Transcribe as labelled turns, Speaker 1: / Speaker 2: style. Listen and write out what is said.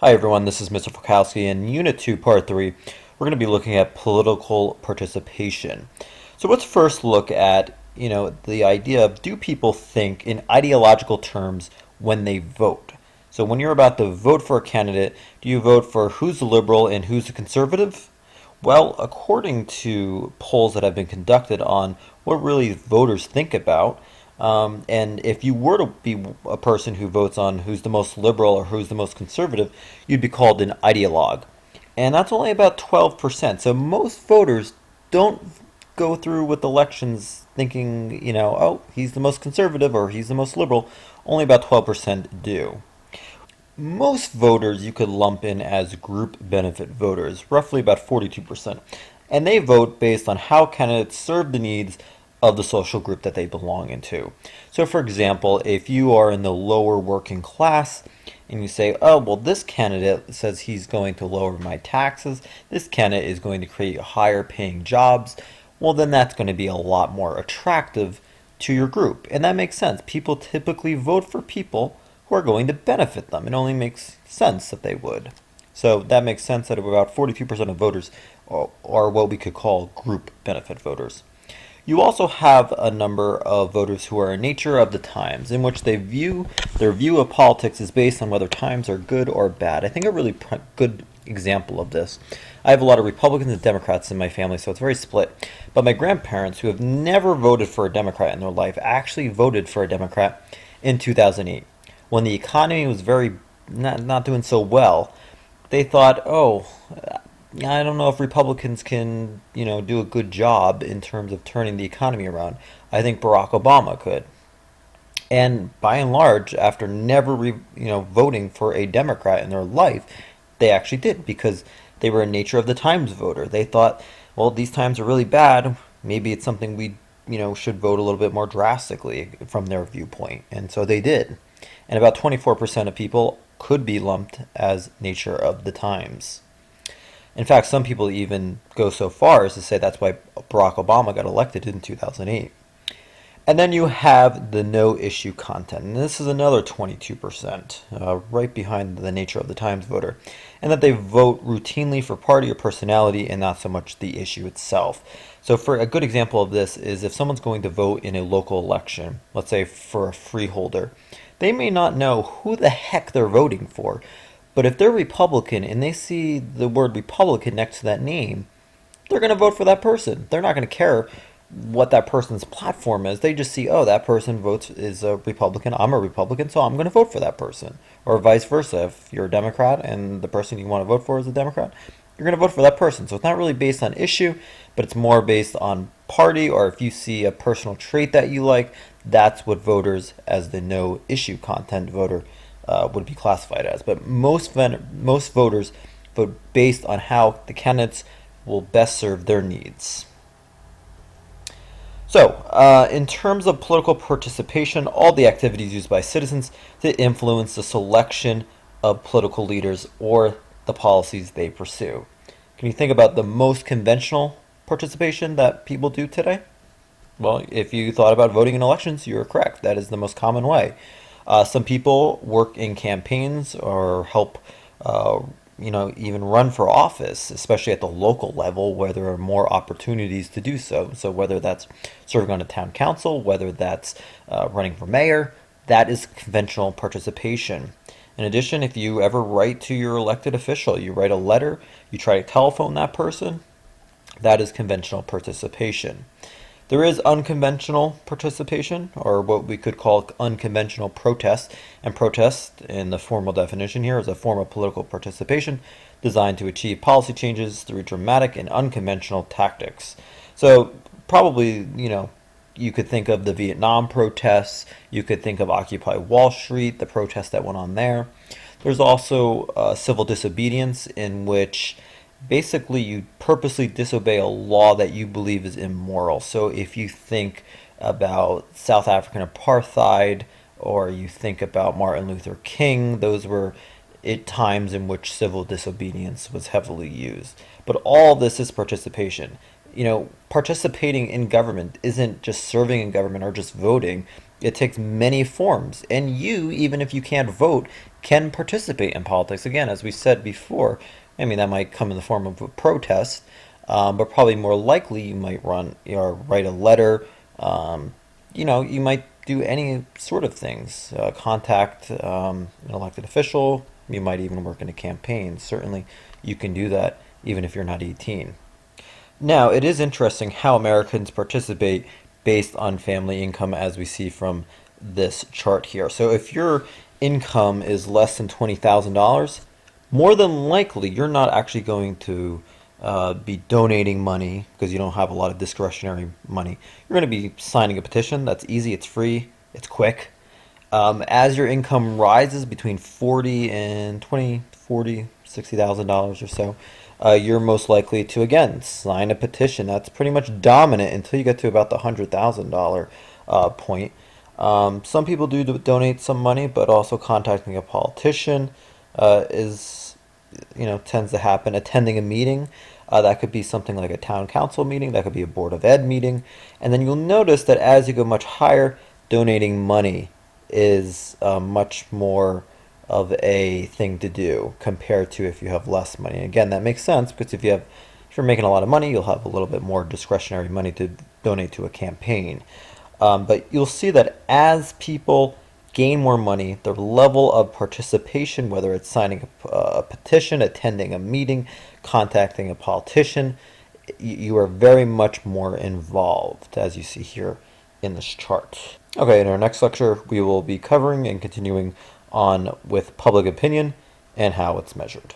Speaker 1: Hi everyone, this is Mr. Fokowski. In Unit 2, Part 3, we're going to be looking at political participation. So let's first look at, the idea of, do people think in ideological terms when they vote? So when you're about to vote for a candidate, do you vote for who's a liberal and who's a conservative? Well, according to polls that have been conducted on what really voters think about, and if you were to be a person who votes on who's the most liberal or who's the most conservative, you'd be called an ideologue. And that's only about 12%. So most voters don't go through with elections thinking, oh, he's the most conservative or he's the most liberal. Only about 12% do. Most voters you could lump in as group benefit voters, roughly about 42%. And they vote based on how candidates serve the needs of the social group that they belong into. So, for example, if you are in the lower working class and you say, oh, well, this candidate says he's going to lower my taxes, this candidate is going to create higher paying jobs, well, then that's going to be a lot more attractive to your group. And that makes sense. People typically vote for people who are going to benefit them. It only makes sense that they would. So that makes sense that about 42% of voters are what we could call group benefit voters. You also have a number of voters who are a nature of the times, in which their view of politics is based on whether times are good or bad. I think a really good example of this. I have a lot of Republicans and Democrats in my family, so it's very split. But my grandparents, who have never voted for a Democrat in their life, actually voted for a Democrat in 2008 when the economy was very not doing so well. They thought, oh, I don't know if Republicans can, do a good job in terms of turning the economy around. I think Barack Obama could. And by and large, after never, voting for a Democrat in their life, they actually did because they were a nature of the times voter. They thought, well, these times are really bad. Maybe it's something we, should vote a little bit more drastically from their viewpoint. And so they did. And about 24% of people could be lumped as nature of the times. In fact, some people even go so far as to say that's why Barack Obama got elected in 2008. And then you have the no issue content. And this is another 22%, right behind the nature of the Times voter. And that they vote routinely for party or personality and not so much the issue itself. So for a good example of this is if someone's going to vote in a local election, let's say for a freeholder, they may not know who the heck they're voting for. But if they're Republican and they see the word Republican next to that name, they're going to vote for that person. They're not going to care what that person's platform is. They just see, oh, that person votes is a Republican. I'm a Republican, so I'm going to vote for that person. Or vice versa. If you're a Democrat and the person you want to vote for is a Democrat, you're going to vote for that person. So it's not really based on issue, but it's more based on party, or if you see a personal trait that you like, that's what voters as the no issue content voter would be classified as. But most voters vote based on how the candidates will best serve their needs. So, in terms of political participation, all the activities used by citizens to influence the selection of political leaders or the policies they pursue. Can you think about the most conventional participation that people do today? Well, if you thought about voting in elections, you're correct. That is the most common way. Some people work in campaigns or help, even run for office, especially at the local level where there are more opportunities to do so. So whether that's serving on a town council, whether that's running for mayor, that is conventional participation. In addition, if you ever write to your elected official, you write a letter, you try to telephone that person, that is conventional participation. There is unconventional participation, or what we could call unconventional protest. And protest, in the formal definition here, is a form of political participation designed to achieve policy changes through dramatic and unconventional tactics. So probably, you could think of the Vietnam protests. You could think of Occupy Wall Street, the protests that went on there. There's also civil disobedience, in which basically you purposely disobey a law that you believe is immoral. So if you think about South African apartheid, or you think about Martin Luther King, those were times in which civil disobedience was heavily used. But all this is participation. Participating in government isn't just serving in government or just voting. It takes many forms, and you, even if you can't vote, can participate in politics. Again, as we said before, I mean, that might come in the form of a protest, but probably more likely you might run or write a letter. Um, you might do any sort of things, contact an elected official. You might even work in a campaign. Certainly, you can do that even if you're not 18. Now, it is interesting how Americans participate based on family income, as we see from this chart here. So, if your income is less than $20,000, more than likely you're not actually going to be donating money because you don't have a lot of discretionary money. You're going to be signing a petition. That's easy, it's free, it's quick. As your income rises between 40 and 20, 40, $60,000 or so, you're most likely to again sign a petition. That's pretty much dominant until you get to about the $100,000 point. Some people do donate some money, but also contacting a politician is, tends to happen. Attending a meeting, that could be something like a town council meeting, that could be a board of ed meeting, and then you'll notice that as you go much higher, donating money is much more of a thing to do compared to if you have less money. And again, that makes sense because if you're making a lot of money, you'll have a little bit more discretionary money to donate to a campaign. But you'll see that as people gain more money, their level of participation, whether it's signing a petition, attending a meeting, contacting a politician, you are very much more involved, as you see here in this chart. Okay, in our next lecture, we will be covering and continuing on with public opinion and how it's measured.